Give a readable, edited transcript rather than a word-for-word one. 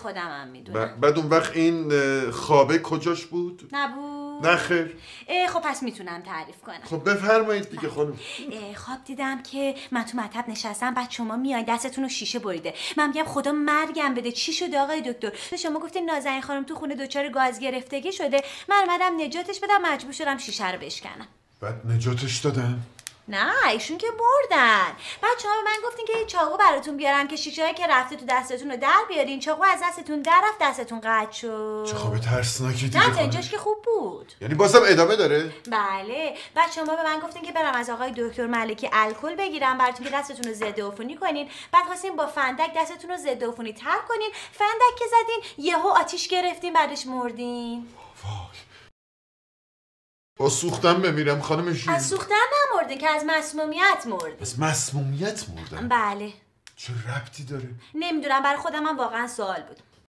خودمم میدونم. بعد اون وقت این خوابه کجاش بود؟ نبود. نه خیر. خب پس میتونم تعریف کنم. خب بفرمایید دیگه خانم. خواب دیدم که من تو مطب نشستم، بعد شما میاین دستتون رو شیشه بریده. من میگم خدا مرگم بده، چی شده آقای دکتر؟ شما گفتین نازنین خانم تو خونه دچار گاز گرفتگی شده، من اومدم نجاتش بدم، مجبور شدم شیشه رو بشکنم. بعد نجاتش دادن؟ نه ایشون که بردن. بعد شما به من گفتین که یه چاقو براتون بیارم که شیشه‌ای که رفته تو دستتون رو در بیارین. چاقو از دستتون در رفت، دستتون قطع شد. چه خواب ترسناکی دیگه. نه تا اینجاش که خوب بود. یعنی بازم ادامه داره؟ بله. بعد شما به من گفتین که برم از آقای دکتر ملکی الکل بگیرم براتون که دستتون رو ضد عفونی کنین. بعد خواستین با فندک دستتون رو ضد عفونی تر کنین. فندک که زدین یهو آتیش گرفتین، بعدش مردین. وای. با سوختن بمیرم خانم شیر. از سوختن نمردین که از مسمومیت مردین. از مسمومیت مردن؟ بله. چه ربطی داره؟ نمیدونم، برای خودم هم واقعا سوال بود.